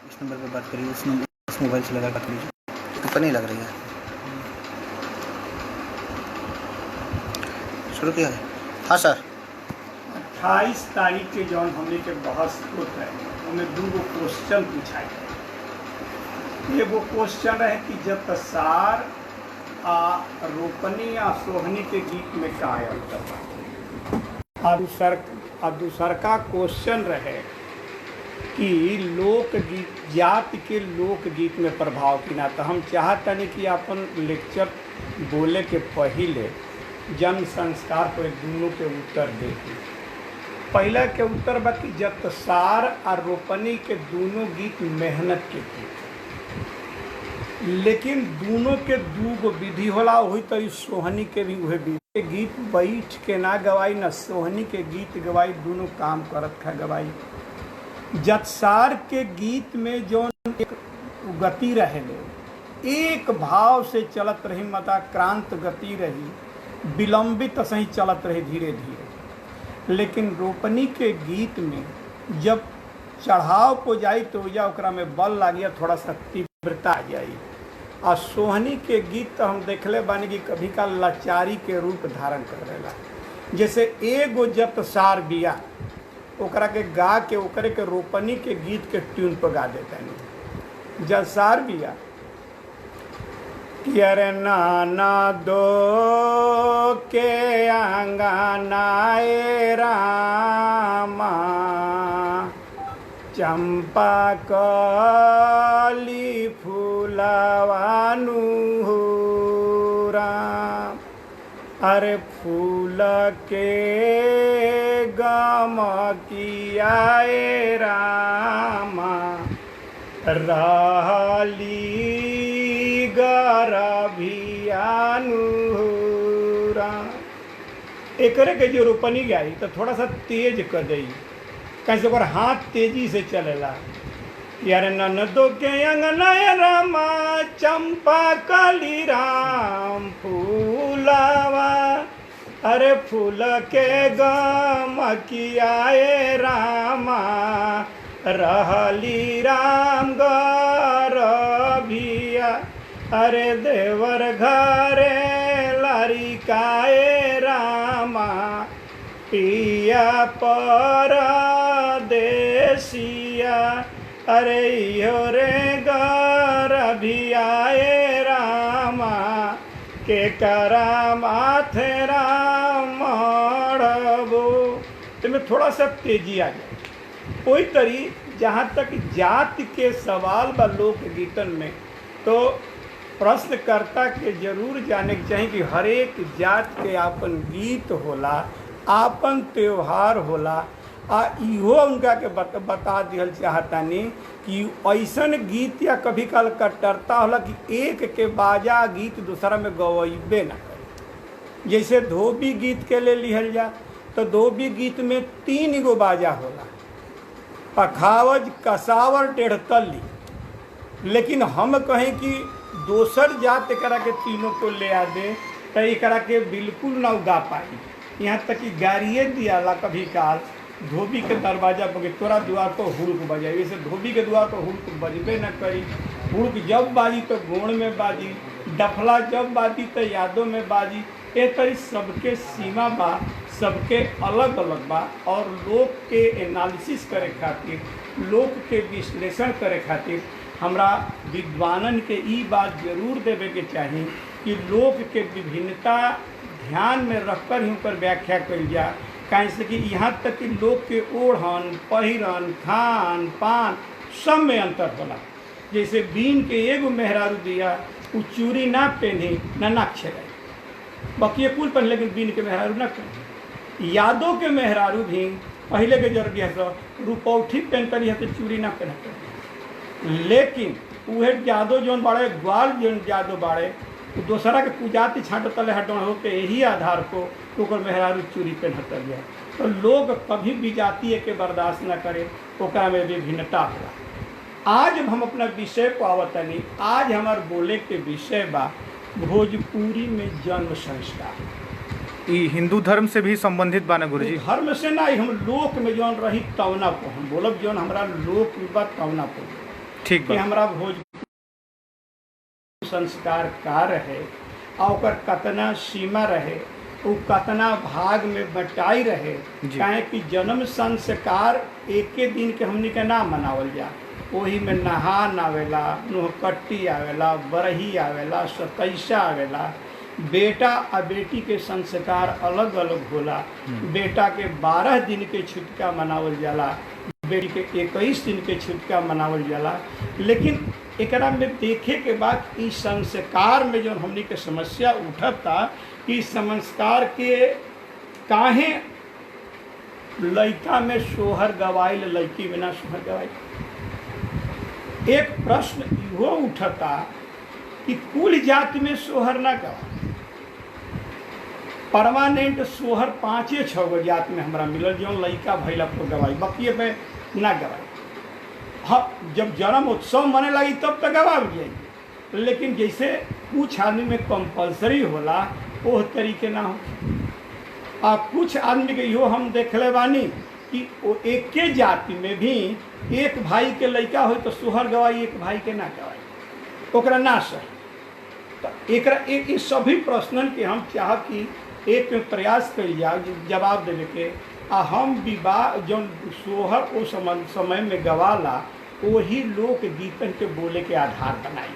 इस number पे बात करिए, इस mobile से लगा बात लीजिए। ऊपर नहीं लग रही है। शुरू किया है? हाँ सर। 28 तारीख के जौन हमने के बहस होता है उनमें 2 क्वेश्चन पूछा गया। एगो क्वेश्चन है कि जब तसार आ रोपनी आ सोहनी के गीत में का अंतर बा। और दूसर का क्वेश्चन रहे कि लोकगीत जाति के लोकगीत में प्रभाव की ना। तो हम चाहतनी कि अपन लेक्चर बोले के पहले जन संस्कार पर दोनों के उत्तर देखें। पहला के उत्तर बा कि जतसार और रोपनी के दोनों गीत मेहनत के गीत, लेकिन दोनों के 2 विधि होला। वही तरी सोहनी के भी वही विधि। गीत बैठ के ना गवाई न सोहनी के गीत गवाई, दोनों काम करत खा गवाई। जतसार के गीत में जो एक गति रहे, एक भाव से चलत रही, मताक्रांत गति रही, विलंबित सही चलत रहे धीरे धीरे। लेकिन रोपनी के गीत में जब चढ़ाव को जाई तो या ओकरा में बल लागिया, थोड़ा सा तीव्रता आ जाई। और सोहनी के गीत तो हम देखले बानी कि कभी का लाचारी के रूप धारण कर लेला। जैसे एगो जतसार बिया ओकरा के गा के ओकरे के रोपनी के गीत के ट्यून पर गा देता नहीं। जतसार बिया कि अरे नाना दो के अंगनाए रामा, चंपा कली फूलवानु राम। अरे फूल के गम कियाए रामा, रहली गरभियानु राम। एकरे के जो रोपनी गाई तो थोड़ा सा तेज कर दी, कैसे ओकर हाथ तेजी से चलेला। यार ननदो के अंगना रामा, चंपा कली राम फूलावा। अरे फूल के गम कियाए रामा, रहली राम गरभिया। अरे देवर घरे लरिकाए रामा, पिया परदेसिया। अरे यो रे गरभियाए रामा, के करा माथे राम मड़बो। इसमें थोड़ा सा तेजी आ जाए। कोई तरी जहाँ तक जाति के सवाल व लोकगीतन में, तो प्रश्नकर्ता के जरूर जाने के चाहिए कि हर एक जात के आपन गीत होला, आपन त्योहार होला। आ इहो उनका के बता दिहल चाहतानी कि ऐसन गीत या कभी काल कट्टरता होला कि एक के बाजा गीत दूसरा में गवैबे ना करे। जैसे धोबी गीत के ले लिहल जा तो धोबी गीत में 3 गो बाजा होला, पखावज, कसावर, टेढ़तल्ली। लेकिन हम कहें कि दोसर जात करा के तीनों को ले आ दे तो एकरा के बिल्कुल ना गा पाई। यहाँ तक कि गाड़िए दियाला कभी काल धोबी के दरवाजा पर तोरा द्वार पर हुड़क बजाई। वैसे धोबी के द्वार पर हुड़क बजबे न करी। हुड़क जब बाजी तो गोण में बाजी, डफला जब बाजी तो यादों में बाजी। ए तरी सबके सीमा बा, सबके अलग अलग बा। और लोक के एनालिसिस करे खातिर, लोक के विश्लेषण करे खातिर हमरा विद्वानन के ई बात जरूर देवे के चाहिए कि लोक के विभिन्नता ध्यान में रखकर ही उनकर व्याख्या कल जा। कैसे कि यहाँ तक कि लोग के ओढ़न, पहिरन, खान पान सब में अंतर होला। जैसे बीन के एगो मेहरारू दिया, उ चूड़ी ना पहनी ना नाक छेड़ाई, बकिए कुल पहन, लेकिन बीन के मेहरारू ना पहनी। यादों के मेहरारू भी पहले के जर दिया तो रुपौठी पहनकर यह तो चूड़ी ना पहनते। लेकिन वह जादो जौन बाड़े, ग्वाल जौन जादो बाड़े, दोसरा के पूजाती छाट तले हटन हो के यही आधार को ओकर मेहरारू चूड़ी पहनता गया। तो लोग कभी भी जातीय के बर्दाश्त न करे, ओकरा में विभिन्नता होला। आज हम अपना विषय को आवतनी। आज हमार बोले के विषय बा भोजपुरी में जन्म संस्कार। ये हिंदू धर्म से भी संबंधित बाना गुरुजी? धर्म से ना, हम लोक में जौन रही तवना को हम बोलब, जौन हमारा लोक बा तवना को। ठीक कि बा। हमरा भोज संस्कार का रहे और ओकर कतना सीमा रहे, उ कतना भाग में बटाई रहे। जी। काहे कि जन्म संस्कार एके दिन के हमनी के ना मनावल जा, ओही में नहान आवेला, नुहकट्टी आवेला, बरही आवेला, सतैसा आवेला। बेटा आ बेटी के संस्कार अलग अलग होला। बेटा के 12 दिन के छुटका मनावल जाला, बेटी के 21 दिन के छुटका मनावल जाला। लेकिन एकरा में देखे के बाद इस संस्कार में जो हमनी के समस्या उठता कि संस्कार के काहे लड़का में सोहर गवाइल, लड़की बिना सोहर गवाइल। एक प्रश्न इहो उठता कि कुल जाति में सोहर ना गवाई, परमानेंट सोहर 5-6 गो जात में हमरा मिलल जो लड़का भैला पर गवाई, बाकी पे ना गवाई। हाँ, जब जन्म उत्सव मने लगी तब तो गवा जाएगी, लेकिन जैसे कुछ आदमी में कंपलसरी होला वो तरीके ना हो। आ कुछ आदमी के इहो हम देखले बानी कि वो एके जाति में भी एक भाई के लड़का हो तो सोहर गवाई, एक भाई के ना गवाई, ओकरा ना सही। तो एकरा एक सभी प्रश्नन के हम चाहब कि एक में प्रयास कल जाओ जवाब देने के। आ हम विवाह जो सोहर वो समय में गवाला वही लोक गीतन के बोले के आधार बनाई।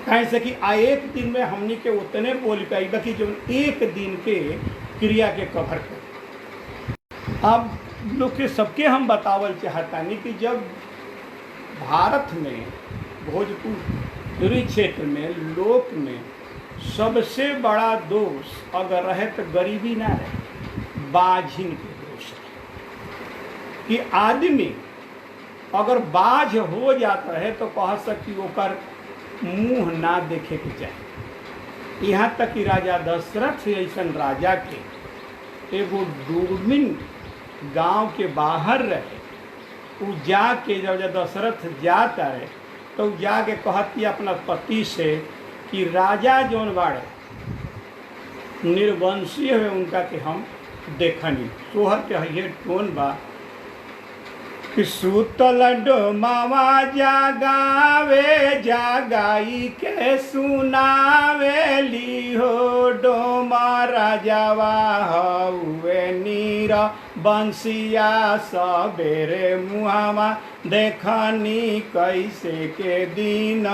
कहे से कि आ एक दिन में हमनी के उतने बोल पाई बाकी जो एक दिन के क्रिया के कवर कर। अब लोग के सबके हम बतावल चाहतानी कि जब भारत में भोजपुरी क्षेत्र में लोक में सबसे बड़ा दोष अगर रहे तो गरीबी ना रहे, बाझिन के दोष है। कि आदमी अगर बाझ हो जाता है तो कह सकती ओकर मुंह ना देखे के चाहिए। यहाँ तक कि राजा दशरथ ऐसन राजा के एगो दूरबीन गांव के बाहर रहे, उ जाके जब दशरथ जाता है तो जाके कहती अपना पति से कि राजा जौन बाड़े निर्वंशीय है उनका के हम देखनी। सोहर के ये टोन बा कि सुतल डोमावा जागावे जागाई के सुनावेली हो, डोमा राजावा हउए नीर बंसिया सबेरे मुहावा देखनी कैसे के दिन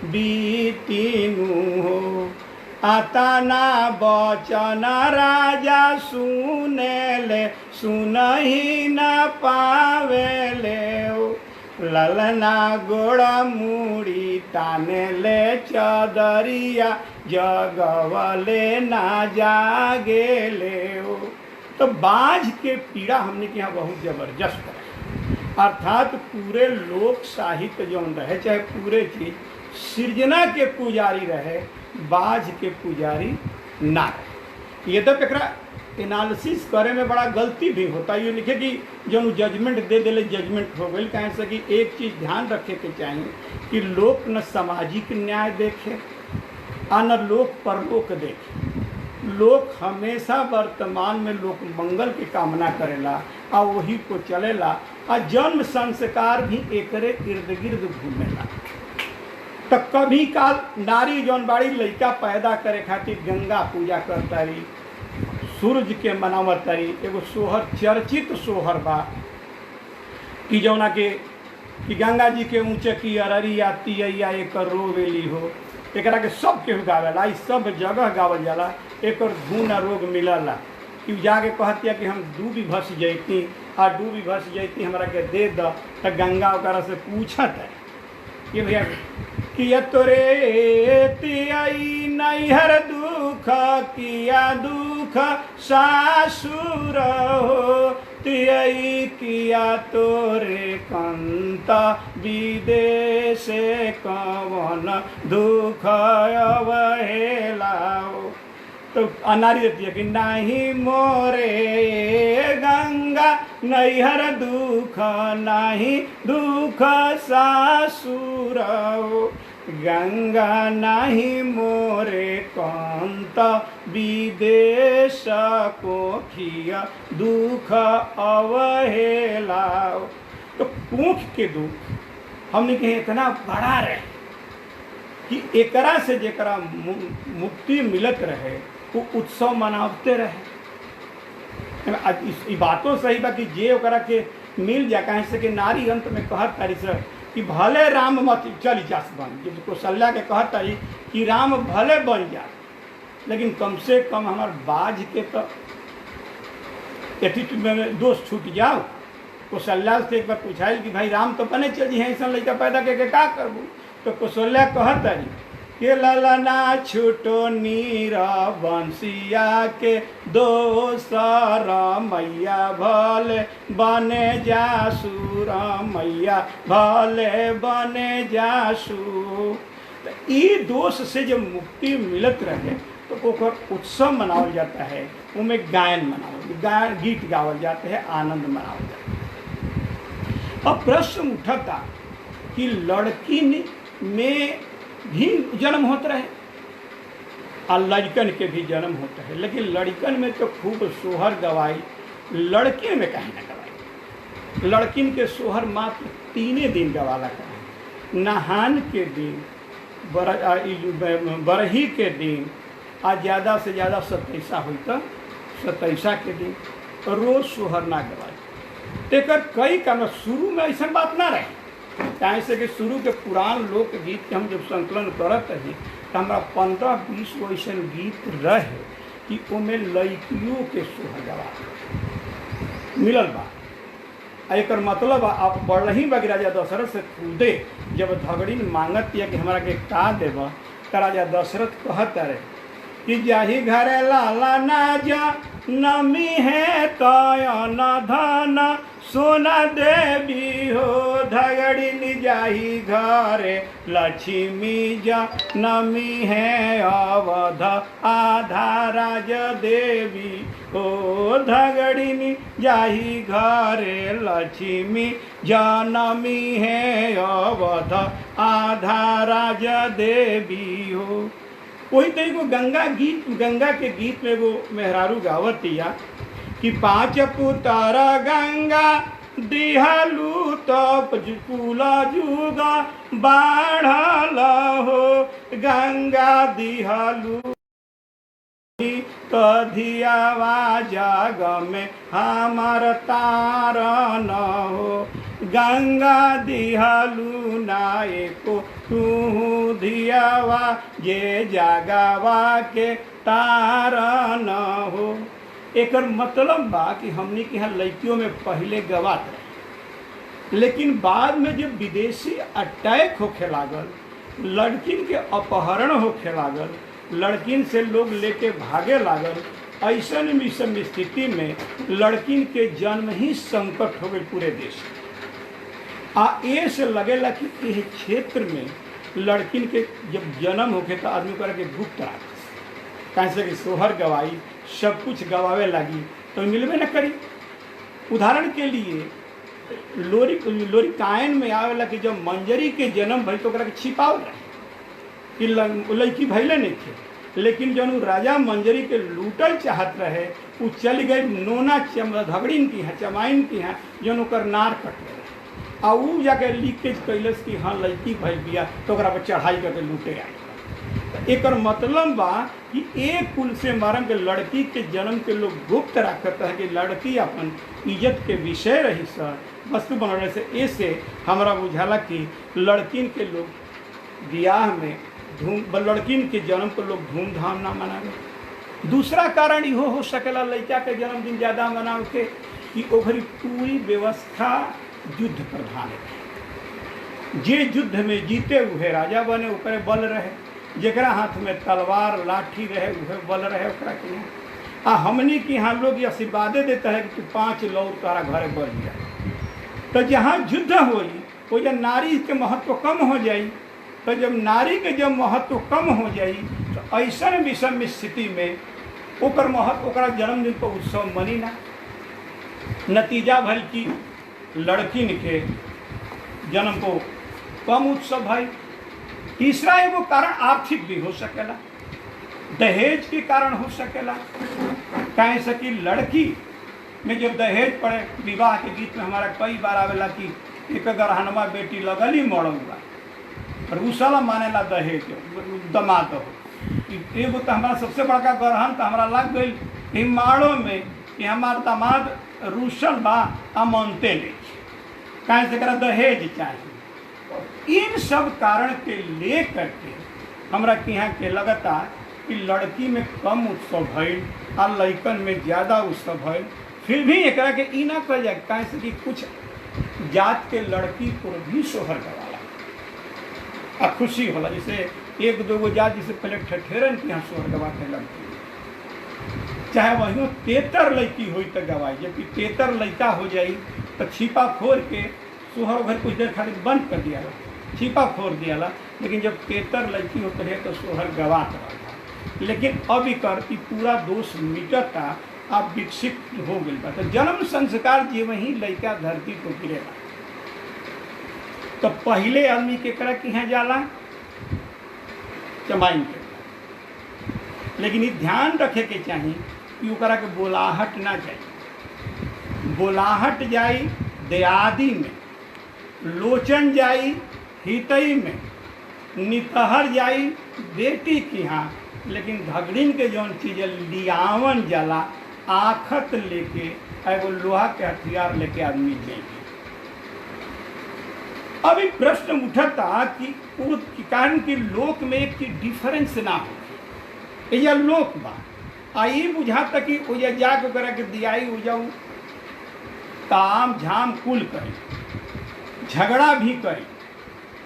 बीतीनु हो। आता ना बचन राजा सुनेले सुनही न पावेले, ललना गोड़ा मुड़ी ताने ले चदरिया जगवले ना जागेले। तो बाझ के पीड़ा हमने के यहाँ बहुत जबरदस्त है। अर्थात पूरे लोक साहित्य जो रहे चाहे पूरे चीज सृजना के पुजारी रहे, बाझ के पुजारी ना रहे। ये तो एकरा एनालिसिस करे में बड़ा गलती भी होता है। ये लिखे कि जो जजमेंट दे दिले जजमेंट हो गई। कहे से कि एक चीज़ ध्यान रखे के चाहिए कि लोक न सामाजिक न्याय देखे आ न लोक परलोक देखे। लोक हमेशा वर्तमान में लोक मंगल की कामना करेला आ वही को चलेला आ जन्म संस्कार भी एकरे इर्द गिर्द घूमेला। तो कभी काल नारी जौन बाड़ी लड़का पैदा करे खातिर गंगा पूजा करता रही, सूरज के मनावत रही। एगो सोहर चर्चित सोहर बा कि जौना के कि गंगा जी के ऊँचे की अररी आती या एक रोवेली हो, एकरा के सब केहू गावेला, ई सब जगह गावल जाला। एकर धुन रोग मिलला कि जाके कहतिया कि हम डूबी भस जैती आ डूबी भस जैती हमरा के दे द। तो गंगा ओकरा से पूछत है कि भैया किया तोरे तियाई नैहर दुख किया दुख सासुर हो, तियाई किया तोरे कंत विदेश कवन दुख अवहेलाओ। तो अनारी देती है कि नहीं मोरे गंगा नैहर दुख नहीं दुख सासुर, गंगा नहीं मोरे कंत विदेश कोखिया दुख अवहेलाओ। तो पूँख के दुख हमने कहे इतना बड़ा रहे कि एकरा से जेकरा मुक्ति मिलत रहे वो उत्सव मनावते रहे। इस बातों सही बा कि जे ओकरा के मिल जा, कहे से कि नारी अंत में कहत तारी से कि भले राम मत चल जास बन, जब कौशल्या के कहत तारी कि राम भले बन जा, लेकिन कम से कम हमार बाज के तो एटी में दोष छूट जाओ। कौशल्या से एक बार पूछाइल कि भाई राम तो बने चल जी हैं, ऐसा लड़का पैदा करके का करबू? तो कौशल्या कहत तारी के ललना छूटो नीरा बंसिया के दोसर मैया भले बने जासू, मैया भले बने जासू। तो ये दोष से जब मुक्ति मिलत रहे तो ओकर उत्सव मनावल जाता है, उनमें गायन मनावल, गीत गावल जाते हैं, आनंद मनावल जाता है। अब प्रश्न उठता कि लड़की में भी जन्म होता रहे और लड़कन के भी जन्म होता है, लेकिन लड़कन में तो खूब सोहर गवाई, लड़किन में कहीं ना गवाई। लड़किन के सोहर मात्र 3 दिन गवाला करें, नहान के दिन, बरही के दिन, आज ज़्यादा से ज़्यादा 27 हुई तो 27 के दिन, रोज़ सोहर ना गवाई। तेकर कई कारण शुरू में ऐसा बात ना रहे, कहे से कि शुरू के पुरान लोकगीत के हम जब संकलन करत रही तो हमारा 15-20 गो ऐसा गीत रहे कि उनमें लड़कियों के सोहर गवा मिलल बा। एक मतलब आप बढ़ही बा कि राजा दशरथ से खुदे जब धगड़ीन मांगत या कि हमारा के का देव, तो राजा दशरथ कहत रहे कि जाही घरे लाला ना जा नमी है तयन धन सोना देवी हो, धगड़िन जाही घरे लक्ष्मी जा नमी है अवध आधा राज देवी हो, धगड़िन जाही घरे लक्ष्मी जनमी है अवध आधा राज देवी हो। वही तो एगो गंगा के गीत में एगो मेहरारू गावतिया कि 5 पुतर गंगा दिहलू तप कुला जुगा बाढ़ल हो, गंगा दिहलू कधियावा जाग में हमार तारन हो, गंगा दिहलू नाए को तू धियावा जे जागावा के तारन हो। एक मतलब बा कि हमने के यहाँ लड़कियों में पहले गवात रहे, लेकिन बाद में जब विदेशी अटैक होखे लागल, लड़किन के अपहरण होखे लागल, लड़किन से लोग लेके भागे लागल, ऐसन विषम स्थिति में लड़किन के जन्म ही संकट हो गई पूरे देश में। ए से लगेला कि यह क्षेत्र में लड़किन के जब जन्म होके तो आदमी कर के गुप्त रखे, कैसे कि सोहर गवाई सब कुछ गवावे लगी तो मिलवे न करी। उदाहरण के लिए लोरी कायन में आवेला कि जब मंजरी के जन्म भई तो ओकरा के छिपावल रहे कि लड़की भैले नहीं थे, लेकिन जब राजा मंजरी के लूटल चाहत रहे वो चल गए नोना धगड़िन की है चमाइन की है जन ओकर नार कट रहे आ ऊ जाके लीकेज कैलस कि हाँ लड़की भैल बिया तो ओकरा पर चढ़ाई करके लूटे आए। एक मतलब बा कि एक कुल से मरम के लड़की के जन्म के लोग गुप्त रखत है कि लड़की अपन इज्जत के विषय रही सर वस्तु बनने से ऐसे हमारा बुझाला कि लड़किन के लोग ब्याह में लड़किन के जन्म को लोग धूमधाम ना मनावे। दूसरा कारण इहो हो सकेला लड़का के जन्मदिन ज़्यादा मनावे के कि ओकरी पूरी व्यवस्था युद्ध प्रधान है। जे युद्ध में जीते उहे राजा बने, ओकरे बल रहे, जेकरा हाथ में तलवार लाठी रहे उहे बल रहे ओकरा के यहाँ। हमनी के यहाँ लोग आशीर्वादे देता है कि 5 लौर तारा घरे बल जाए। तो जहाँ युद्ध होई वो जब नारी के महत्व कम हो जाई, तो जब नारी के जब महत्व कम हो जाई तो ऐसा विषम स्थिति में ओकर महत्व ओकरा जन्मदिन पर उत्सव मनी ना। नतीजा भल की लड़किन के जन्म को कम उत्सव भाई। तीसरा एगो कारण आर्थिक भी हो सकेला, दहेज के कारण हो सकेला। कहे से कि लड़की में जब दहेज पड़े, विवाह के गीत में हमारा कई बार आवेला कि एक गरहनवा बेटी लगली मड़ौआ रूसला मानेला दहेज दमाद हो। एगो तो हमारा सबसे बड़का गरहन तो हमारा लग गई हिमाड़ो में कि हमार दामाद रूसल बा आ मानते नहीं कहीं से करा दहेज चाहिए। इन सब कारण के ले करके हमरा के यहाँ के लगता कि लड़की में कम उत्सव भइल आ लड़कन में ज़्यादा उत्सव भइल। फिर भी एकरा के ई ना कह जाए कहीं से कि कुछ जात के लड़की को भी सोहर गवाला आ खुशी होला। जैसे एक दो गो जात जैसे पहले ठठेरन के यहाँ सोहर गवा के लड़की चाहे वही तेतर लड़की हुई तो गवाई, जबकि तेतर लड़का हो जाई तो छिपा फोड़ के सोहर घर कुछ देर खातिर बंद कर दिया छिपा फोड़ दिया। लेकिन जब तेतर लड़की होते है तो सोहर गवात रहा। लेकिन अब कर कि पूरा दोष मिटता अब विकसित हो गई बा। तो जन्म संस्कार जे वही लड़का धरती को गिरेगा तो पहले आदमी के करा कि यहाँ जाला चमाइन के। लेकिन ये ध्यान रखे के चाहिए कि ओकरा के बोलाहट ना जाए। बोलाहट जाई दयादी में, लोचन जाई हितई में, नितहर जाई बेटी की यहाँ। लेकिन धगड़िन के जौन चीज लियावन जाला आखत लेके एगो लोहा के हथियार लेके आदमी जाएगी। अभी प्रश्न उठता कि वो कारण कि लोक में एक चीज डिफरेंस ना हो या लोक बा आई बुझाता कि ओजा जाके करा के दियाई हो जाऊ ताम झाम कुल करी झगड़ा भी करी।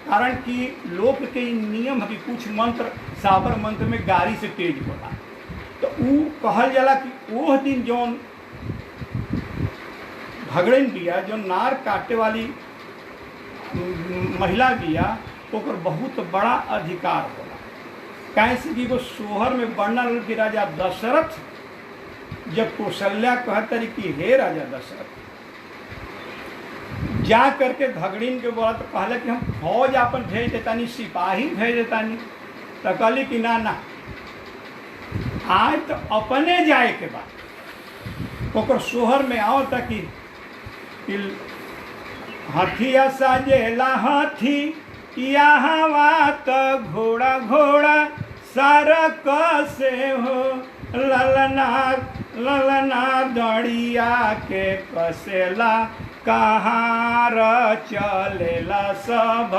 कारण कि लोक के नियम है कि कुछ मंत्र साबर मंत्र में गाड़ी से तेज होला। तो ऊ कहल जाला कि ओह दिन जौन भगड़न बिया जो नार काटे वाली महिला बिया ओकर बहुत बड़ा अधिकार होला। कहीं से कि वो सोहर में वर्णन कि राजा दशरथ जब कौशल्या कहतरी कि हे राजा दशरथ जा करके धगड़िन के बोला तो कहला कि हम फौज अपन भेज देतानी सिपाही भेज देतानी। तो कहली कि ना ना आज तो अपने जाए के बाद ओकर सोहर में आओ ताकि हथिया साजेला हाथी यहाँ तो घोड़ा घोड़ा सारा कसे हो ललना ललना दड़िया के कसेला कहाँ चलेला सब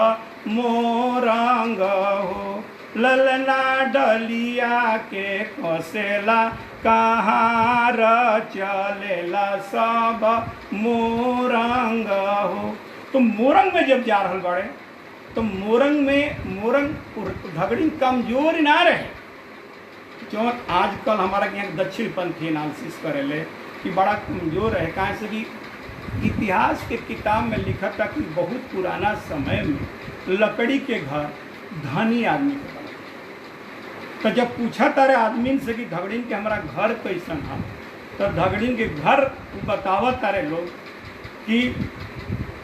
मोरंग हो ललना डलिया के कसेला कहाँ चलेला सब मोरंग हो। तो मोरंग में जब जा रहल बड़े तो मोरंग धगड़ी कमजोर ना रहे। जो आजकल हमारा यहाँ दक्षिणपंथी एनालिसिस करेले कि बड़ा कमजोर है। कहाँ से कि इतिहास के किताब में लिखा था कि बहुत पुराना समय में लकड़ी के घर धनी आदमी के बना। तो जब पूछा तारे आदमी से कि धगड़िन के हमारा घर कैसन है तो धगड़िन के घर बतावत तारे लोग कि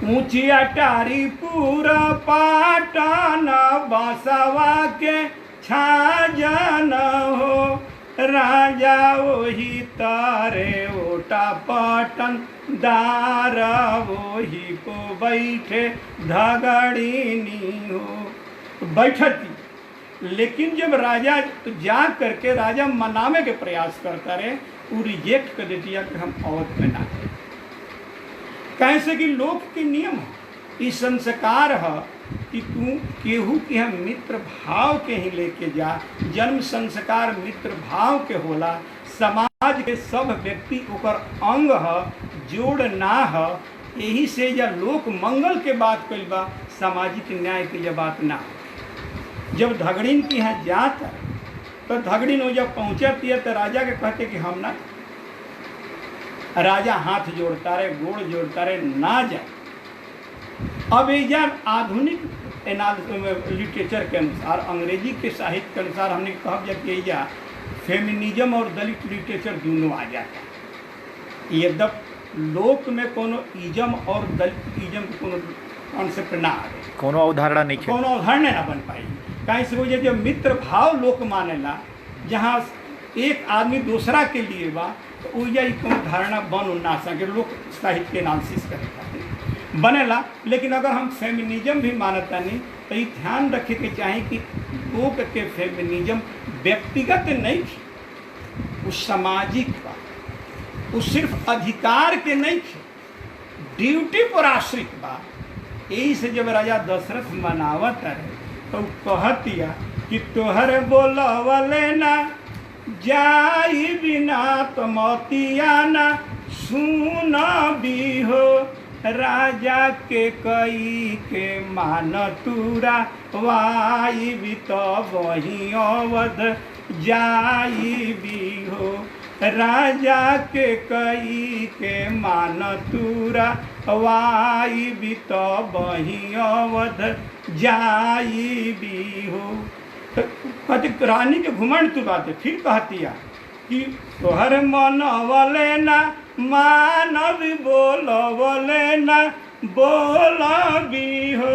ऊंची अटारी पूरा पाटन बसवा के छाजन हो राजा वही तारे ओटा पटन दार वही को बैठे धगड़िनी हो बैठती। लेकिन जब राजा जा करके राजा मनावे के प्रयास करता रहे वो रिजेक्ट कर देती है कि हम औरत में ना कैसे कि लोक के नियम है। इस संस्कार है कि तू केहू के हम मित्र भाव के ही लेके जा। जन्म संस्कार मित्र भाव के होला। समाज के सब व्यक्ति ओकर अंग है जोड़ ना है। यही से या लोक मंगल के बात कइल बा सामाजिक न्याय के ये बात ना। जब धगड़िन की यहाँ जाता तो धगड़िन हो जब पहुँचती है तो राजा के कहते कि हम ना। राजा हाथ जोड़ता रहे गोड़ जोड़ता रहे ना जाए। अब ये आधुनिक लिटरेचर के अनुसार अंग्रेजी के साहित्य के अनुसार हमने कहा कि या फेमिनिज्म और दलित लिटरेचर दोनों आ जाता है। यद्यप लोक में कोनो इजम और दलित इजम के कोनो कॉन्सेप्ट ना आए कोनो अवधारणा नहीं कोनो अवधारणा ना बन पाई। कहीं से वजह जब मित्र भाव लोक मानेला जहाँ एक आदमी दूसरा के लिए बा तो वही कोनो धारणा बन ना सके लोक साहित्य के एनालिसिस करेगा। बनेला। लेकिन अगर हम फेमिनिज्म भी मानता नहीं तो ये ध्यान रखे के चाही कि लोग के फेमिनिज्म व्यक्तिगत नहीं थी, वो सामाजिक बा, वो सिर्फ अधिकार के नहीं थे, ड्यूटी पर आश्रित बा। यही से जब राजा दशरथ मनावत रहे तो कहतिया कि तोहर बोलवले ना जाई बिना तो मोतिया ना सुन भी हो, राजा के कई के मान तूरा वाई भी तो वही अवध जाई भी हो, राजा के कई के मान तूरा वाई भी तो वही अवध जाई भी हो। कहती रानी के घुमंड तू बात है। फिर कहतिया कि तोहर मन वले ना मानव बोलवले ना बोल भी हो,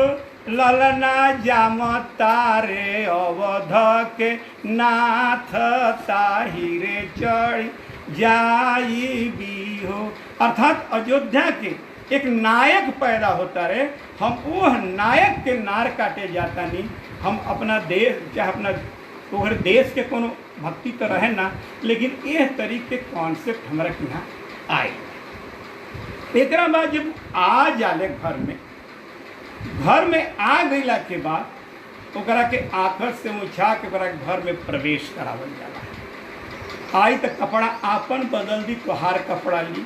ललना जाम तारे अवध के नाथ ताहिरे चढ़ जाई भी हो। अर्थात अयोध्या के एक नायक पैदा होता रहे, हम वो नायक के नार काटे जाता नहीं। हम अपना देश चाहे अपना तोहर देश के कोनो भक्ति तो रहे ना, लेकिन यह तरीके कॉन्सेप्ट हमारा यहाँ आए। एक बाद जब आ जाले घर में आ गईला के बाद ओकरा के आखिर से उछा के ओकरा घर में प्रवेश करावल जाला। आई तो कपड़ा आपन बदल दी, तोहार कपड़ा ली।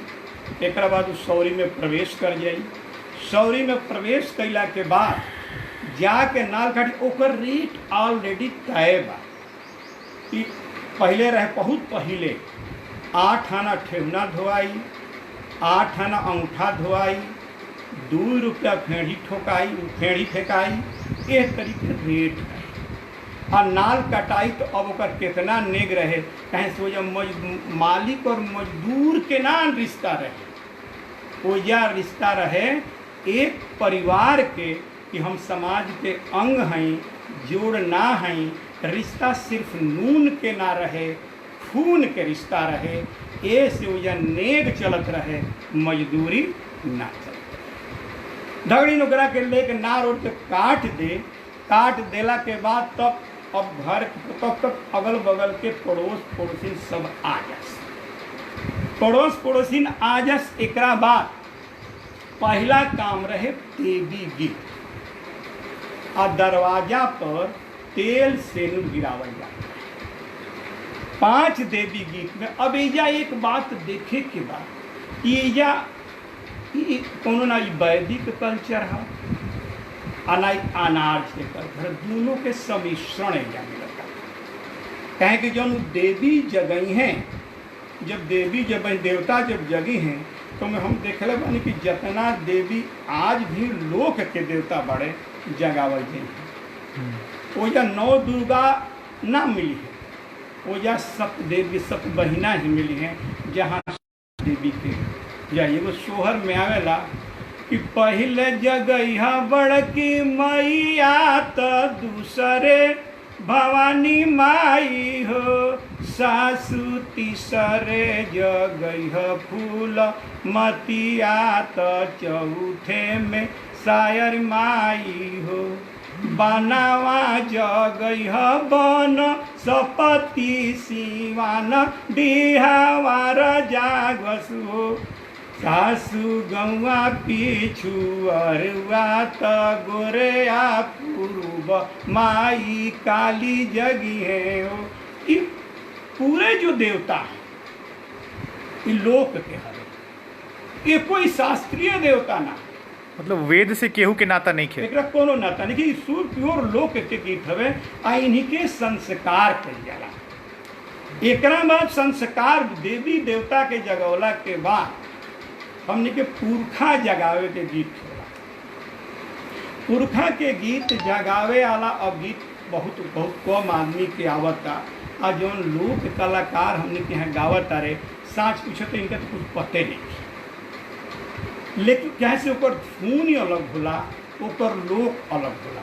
एक बाद उस सौरी में प्रवेश कर जाई। सौरी में प्रवेश कैला के बाद जाके नाल काटी, ओकर रेट ऑलरेडी तय बा। पहले रहे, बहुत पहले 8 आना ठेहुना धोआई, 8 आना अंगूठा धोआई, 2 रुपया फेड़ी ठोकाई, फेड़ी फेंकाई, एक तरीके रेट है। और नाल कटाई तो अब ओकर कितना नेग रहे, कहीं सो जब मालिक और मजदूर के ना रिश्ता रहे, वो या रिश्ता रहे एक परिवार के कि हम समाज के अंग हैं, जोड़ ना हैं। रिश्ता सिर्फ नून के ना रहे, खून के रिश्ता रहे। ए से वो या नेग चलत रहे, मजदूरी ना चलत। धगड़ी नोकरा के लेके नार ओढ़ के काट देला के बाद तब अब घर तक अगल बगल के पड़ोस पड़ोसी सब आ जास, पड़ोस पड़ोसी आ जास। एकरा बाद पहला काम रहे देवी गीत, आ दरवाजा पर तेल सेनुर गिरावल जाता है 5 देवी गीत में। अब एजा एक बात देखे के बाद, एजा कोनो ना वैदिक कल्चर है आ ना अनार्य के कल्चर, दोनों के सम्मिश्रण एजा मिलता है। कहें कि जब देवी जगई हैं, जब देवी जब देवता जब जगी हैं, तो मैं हम देखले बानी कि जितना देवी आज भी लोक के देवता बड़े जगावल हैं। ओजा 9 दुर्गा ना मिली है, ओजा 7 देवी 7 बहिना ही मिली हैं। जहाँ देवी के जाइए वो सोहर में आवेला कि पहले जगह बड़की मैया तो दूसरे भवानी माई हो, सासु तीसरे जगह फूल मतिया तो चौथे में शायर माई हो, बनावा जगह बन सपति सिवान डिहावार जागसु हो, सासु गौआ पीछू अरुआ त गोरेया पूर्व माई काली जगी है हो। ये पूरे जो देवता है ये लोक के हरे, ये कोई शास्त्रीय देवता ना, मतलब वेद से केहू के नाता नहीं खे, एकरा कोनो नाता नहीं कि सूर प्योर लोक के गीत हवे। आ इन्हीं के संस्कार कइल जाला। एकरा बाद संस्कार देवी देवता के जगौला के बाद हमने के पुरखा जगावे के गीत होला। पुरखा के गीत जगावे वाला अब गीत बहुत बहुत कम आदमी के आवता। आ जौन लोक कलाकार हमने के यहाँ गावत रहे, साँच पूछे तो इनका तो कुछ पते नहीं, लेकिन कैसे ओकर धुन अलग होला, ओकर लोक अलग होला।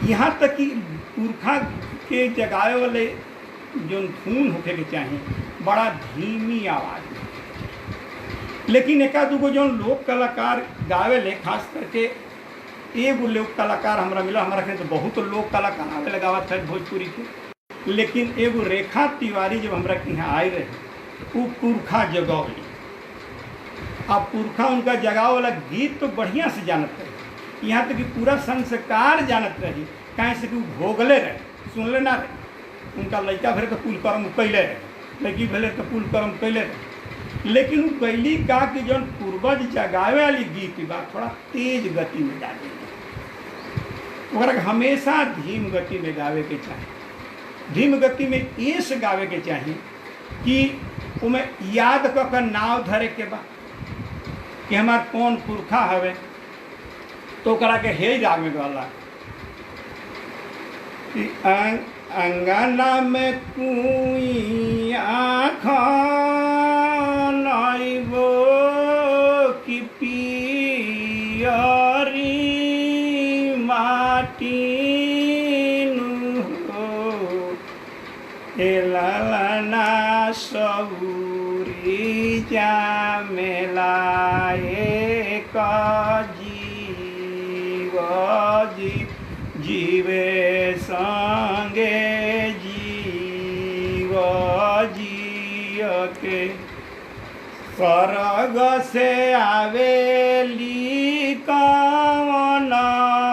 यहाँ तक कि पुरखा के जगावे वाले जौन धुन होके के चाहिए, बड़ा धीमी आवाज़ में लेकिन एका दूगो जौन लोक कलाकार गावे ले, खास करके एगो लोक कलाकार हमरा मिला, हमारा के तो बहुत लोक कलाकार आवे गावत है भोजपुरी के, लेकिन एगो रेखा तिवारी जब हमरा के यहाँ आए रहे, वो पुरखा जगौली। अब पुरखा उनका जगाव वाला गीत तो बढ़िया से जानत रहे, यहाँ तक कि पूरा संस्कार जानत रही, कहीं से कि भोगले रहे, सुनले ना रहे। उनका लड़का भरे तो कुल कर्म कैले रहे, लड़की भले तो कुल कर्म कैले रहे, लेकिन वो कैली का कि जौन पूर्वज जगावे वाली गीत बा थोड़ा तेज गति में गावे, ओकरा हमेशा धीम गति में गावे के चाही। धीम गति में ऐसे गावे के चाही कि उमें याद कर नाव धरे के बा कि हमार कौन पुरखा हवे, तो ओकरा के हे राग में गला कि अंगना में कुइया खानाइबो कि पियरी माटी हो, ललना सबूरी जामेला एक जीवे संगे जीव जिय के स्वर्ग से आवेली कवन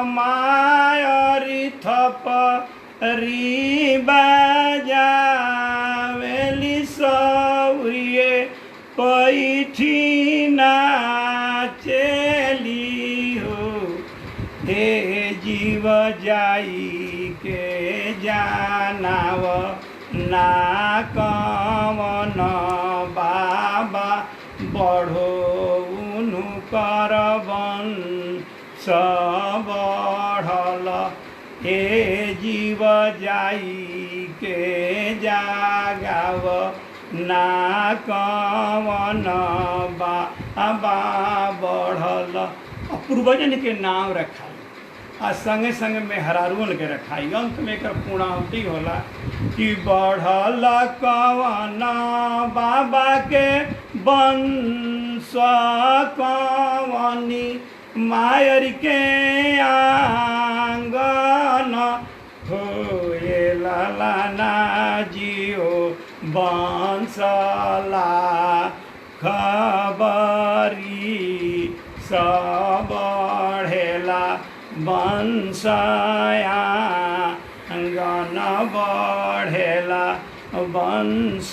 मायरी थपरी बजावेली सौरिये पैठी नाचेली हो, हे जीव जाई के जानाव ना कवन बाबा बढ़ो उनु करबन सब बढ़ल, हे जीव जाई के जागाव ना कवन बाबा बढ़ल। पूर्वजन के नाम रखाई आ संगे संगे में हरारुन के रखाई, अंत में एकर पूर्णाहुति होला कि बढ़ल कवना बाबा के वंश कवनी मायर के आंगन होए ललना जियो बंसला खबरी सब बढ़ेला वंशया अंगन बढ़ेला वंश।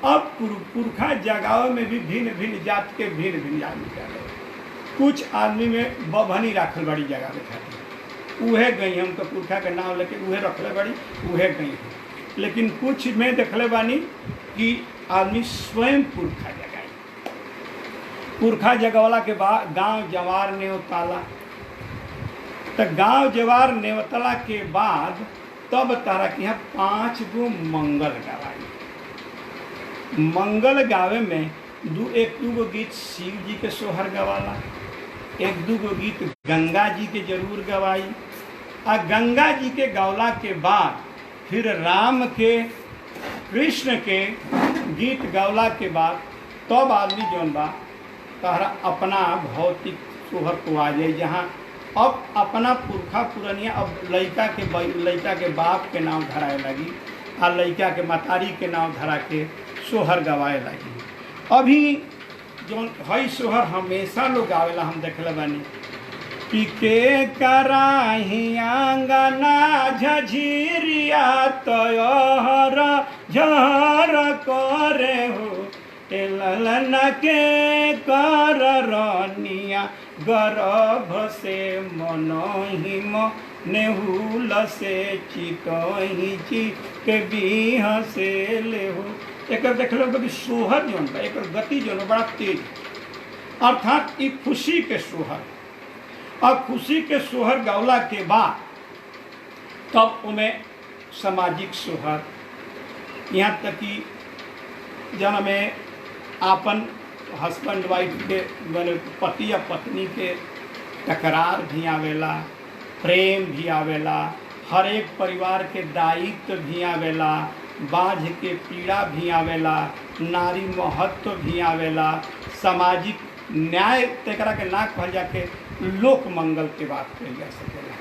अब पुरखा जगाव में भी भिन्न भिन्न जात के भिन्न भिन्न आदमी करे। कुछ आदमी में बभनी राखल बड़ी जगह खातिर उहे गई, हम तो पुरखा के नाम लेके उहे रखले बड़ी उहे गई। लेकिन कुछ में देखले बानी कि आदमी स्वयं पुरखा जगाई। पुरखा जगवला के बाद गांव जवार नेवताला, तो गांव जवार नेवतला के बाद तब तारा के यहाँ 5 गो मंगल गवाई। मंगल गावे में एक दूगो गीत शिव जी के सोहर गवाला, एक दूगो गीत गंगा जी के जरूर गवाई। आ गंगा जी के गवला के बाद फिर राम के कृष्ण के गीत गवला के बाद तब आदमी जौन बा तहरा अपना भौतिक सोहर को आ जाए, जहाँ अब अपना पुरखा पुरनिया अब लड़का के बाप के नाम धराए लगी आ लड़का के मतारी के नाम धरा के सोहर गवाए लगी। अभी जौन हई सोहर हमेशा लोग गावेला, हम देखले बानी कि के कराही आंगना झझिरिया तयहर झहर करे हो, ललना के कर रनिया गर्भ से मनोहिम नेहुल से चितही ची के बीह से लेहु। एक देख लो कि सोहर जौन बा एक गति जौन बड़ा तेज, अर्थात ई खुशी के सोहर। और खुशी के सोहर गौला के बाद तब उमें सामाजिक सोहर, यहाँ तक कि जन में आपन हस्बैंड वाइफ के पति या पत्नी के टकरार भी आवेला, प्रेम भी आवेला, हर एक परिवार के दायित्व भी आवेला, बाझ के पीड़ा भी आवेला, नारी महत्व भी आवेला, सामाजिक न्याय तेकरा के ना कहल जाके लोक मंगल के बात कही जा सकेला।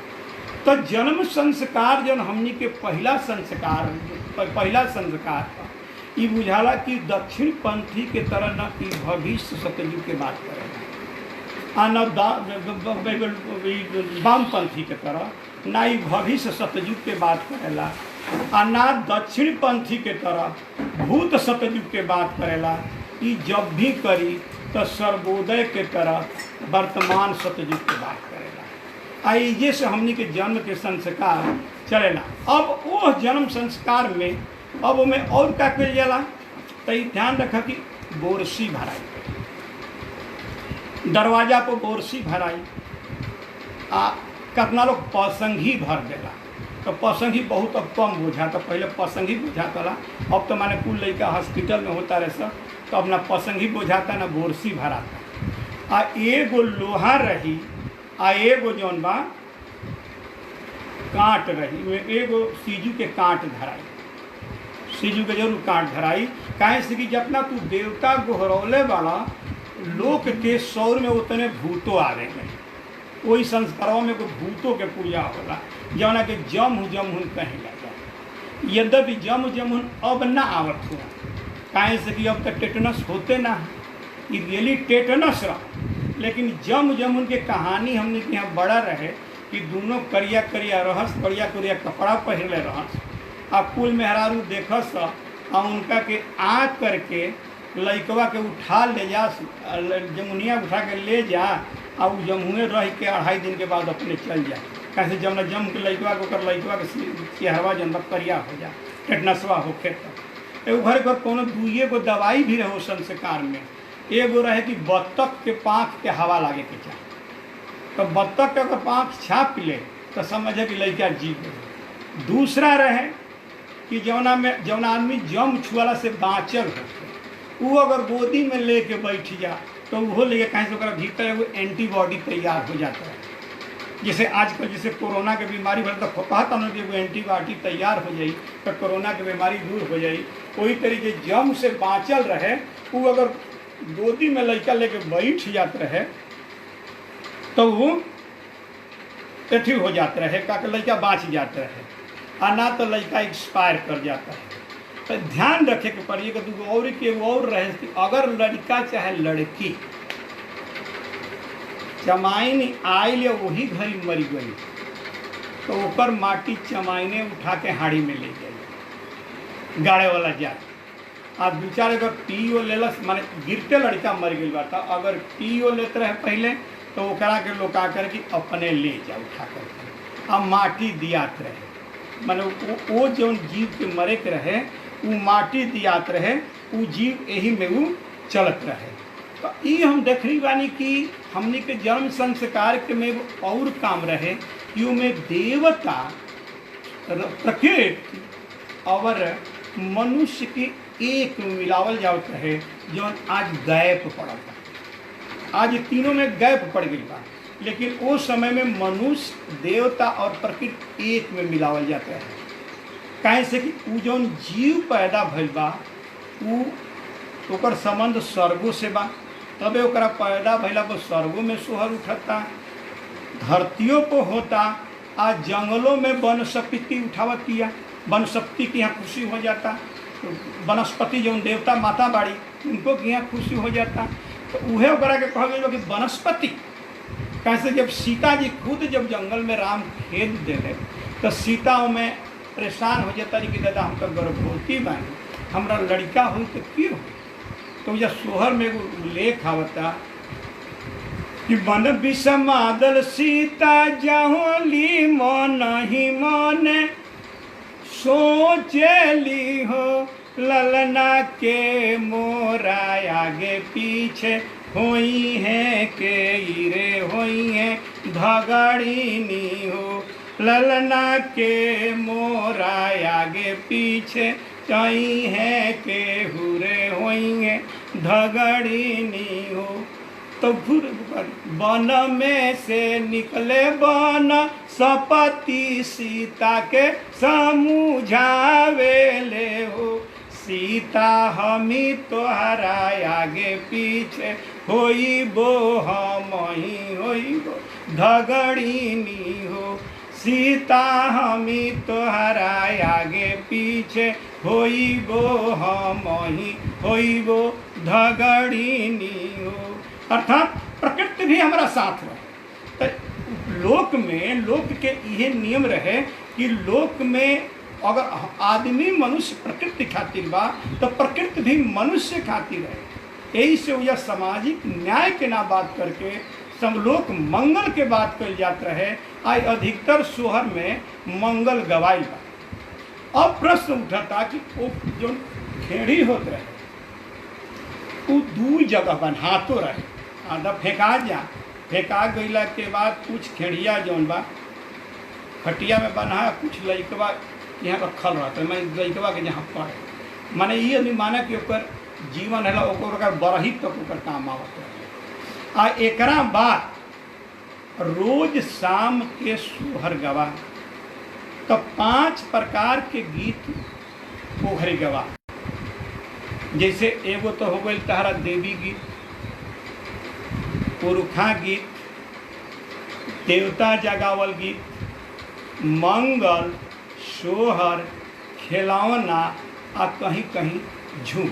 तो जन्म संस्कार जौन हमनी के पहला संस्कार ई बुझाला कि दक्षिण पंथी के तरह न कि भविष्य सतयुग के बात करेला, आ न वामपंथी के तरह ना ही भविष्य सतयुग के बात करेला, आ ना दक्षिण पंथी के तरह भूत सतयुग के बात करेला। ई जब भी करी तो सर्वोदय के तरह वर्तमान सतयुग के बात करेला। आइए से हमनी के जन्म के संस्कार चलेला। अब वो जन्म संस्कार में अब में और क्या कल जाला, तो ध्यान रखा कि बोरसी भराई, दरवाजा पर बोरसी भराई, आ कितना लोग पसंगी भर देला। तो पसंगी बहुत अब कम बुझाता, पहले पसंगी बुझाता, अब तो माने कुल लड़का हॉस्पिटल में होता रहे सब, तो अब ना पसंगी बुझाता ना बोरसी भराता। आ एगो लोहा रही, आ एगो जौन बा कांट रही, एगो सीजू के कांट धराई, सीजू के जरूर कांट धराई। काहे से कि जितना तू देवता गोहरौले वाला लोक के सौर में उतने भूतो आ रहे हैं। वही संस्कारों में कोई भूतों के पूजा होला, जौना के जमहुन कहे जाता। यद्यपि जमहुन अब ना आवत हुआ, काहे से कि अब तक टेटनस होते ना, ये रियली टेटनस रहा। लेकिन जमहुन के कहानी हमने के यहाँ बड़ा रहे कि दोनों करिया करिया रहस, करिया करिया कपड़ा पहनले रहस, आ कुल मेहरारू देखस, आ उनका के आ करके लइकवा के उठा ले जा, जमुनिया उठा के ले जा, आ उ जमुए रह के 2.5 दिन के बाद अपने चल जाए। कैसे जब ना जम के लइकवा के ओकर लइकवा के चेहरवा जन करिया हो जा, टेटनसवा होखे तक। एगो घर पर कोनो 2 गो दवाई भी रहो संस्कार में। एगो रहे कि बत्तख के पाँख के हवा लागे के चाहे, तो बत्तख के अगर पाँख छाप ले तो समझे कि लड़का जी गए। दूसरा रहे कि जौना आदमी जम छुआला से बाँचल हो, वो अगर गोदी में लेके बैठ जा तो वो लेके कहीं से ओकरा भीतर एगो एंटीबॉडी तैयार हो जाता है। जैसे आजकल जैसे कोरोना के बीमारी भर तो कहता ना कि एगो एंटीबॉडी तैयार हो जाई तो कोरोना के बीमारी दूर हो जाई। वही तरीके जम से बाँचल रहे, वो अगर गोदी में लड़का लेके बैठ जाते रहे तो वो एथी हो जाते रहे, का लड़का बाँच जाते रहे, आ ना तो लड़का एक्सपायर कर जाता है। तो ध्यान रखे के पड़िए कि दूगो और के एगो और रहे कि अगर लड़का चाहे लड़की चमाइन आयल या वही घड़ी मरी गई तो ओकर माटी चमाइने उठा के हाड़ी में ले जाए गाड़े वाला जाए। आ 2-4 अगर पीओ लेलस, माने गिरते लड़का मर गई बा, अगर पीओ लेते रहे पहले तो ओकरा के लोका करके अपने ले जा उठा करके, आ माटी दियात रहे। माने वो जौन जीव के मरे के रहे वो माटी दियात रहे, वो जीव यही में वो चलत रहे। तो ये हम देख रही बानी कि हमने के जन्म संस्कार के में और काम रहे कि में देवता प्रकृति और मनुष्य के एक मिलावल जावत रहे, जौन आज गैप पड़ा था। आज तीनों में गैप पड़ गई बा, लेकिन वो समय में मनुष्य देवता और प्रकृति एक में मिलावल जाता है। काहे से कि उ जौन जीव पैदा भइल बा उ ओकर संबंध स्वर्गों से बा, तबे ओकरा पैदा भइला पर स्वर्गों में सोहर उठता, धरतियों को होता, आ जंगलों में वनस्पति उठावतिया, वनस्पति की यहाँ खुशी हो जाता। तो वनस्पति जौन देवता माता बाड़ी उनको की यहाँ खुशी हो जाता। तो उहे ओकरा के कह गई कि वनस्पति। कैसे जब सीता जी खुद जब जंगल में राम खेद देले तो सीता में परेशान हो जाता कि दादा हम तो गर्भवती बानी, हमरा लड़का हुई तो क्यों हुई। तो यह सोहर में एगो लेख आवता कि मन विषमादल सीता जाहोली मन ही मन सोचली हो, ललना के मोरा आगे पीछे होई है के रे होई है धगड़ीनी हो, ललना के मोरा आगे पीछे चाई है के हुरे होई है धगड़ीनी हो। तो फिर वन में से निकले वन सपति सीता के समझावे ले हो, सीता हमी तोहरा आगे पीछे होइबो हम ही होइबो धगड़ीनी हो, सीता हमी तोहरा आगे पीछे होइबो हम ही होइबो धगड़ीनी हो। अर्थात प्रकृति भी हमारा साथ रहे। तो लोक के यह नियम रहे कि लोक में अगर आदमी मनुष्य प्रकृति खातिर बा तो प्रकृति भी मनुष्य खातिर है। यही से वह सामाजिक न्याय के ना बात करके समलोक मंगल के बात कल जात रहे। आज अधिकतर सोहर में मंगल गवाई बा। अब प्रश्न उठता कि वो जो खेड़ी होते रहे वो दू जगह बन्हातो रहे, आधा फेंका गईला के बाद कुछ खेड़िया जौन बा खटिया में बना, कुछ लइकवा यहाँ रखल रहता है। मैं लइकवा के जहाँ पढ़े माने ये नहीं माना कि ओकर जीवन है ओकर बरही तक ओकर काम आवत रहे। आ एकरा बाद रोज शाम के सोहर गवा तो 5 प्रकार के गीत पोखरी गवा। जैसे एगो तो हो गई तहरा देवी गीत, पुरखा गीत, देवता जगावल गीत, मंगल, सोहर, खिलौना आ कहीं कहीं झूम।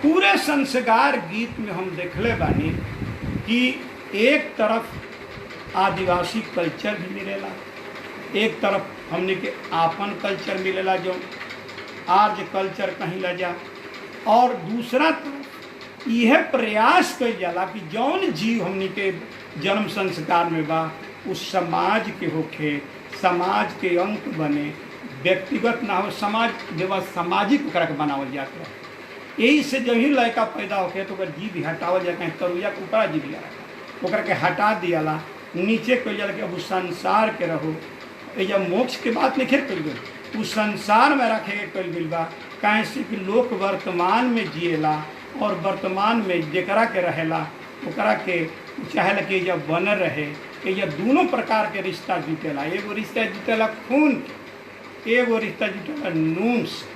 पूरे संस्कार गीत में हम देखले बानी कि एक तरफ आदिवासी कल्चर भी मिलेला, एक तरफ हमने के आपन कल्चर मिलेला जो आर्य कल्चर कहीं ला जा, और दूसरा तरफ यह प्रयास कल जाला कि जौन जीव हमने के जन्म संस्कार में बा उस समाज के होखे, समाज के अंक बने, व्यक्तिगत ना हो, समाज व्यवस्था सामाजिक ओकरा के बनावल जाता है। यही से जब ही लड़का पैदा होके तो जीव भी हटावल जाए, कहीं तरुया के ऊपर जीव भी ओकरा के हटा दियाला, नीचे कल जाला कि अब उस संसार के रहो। ये मोक्ष के बात नहीं कल गई, उस संसार में रखे के कल गई बा। कहीं से कि लोग वर्तमान में जिएला और वर्तमान में जेकरा के रहेला ओकरा के चाहेला कि जब बन रहे कि यह दोनों प्रकार के रिश्ता जुटेला। एगो रिश्ता जुटेला खून के, एगो रिश्ता जुटेला नून से।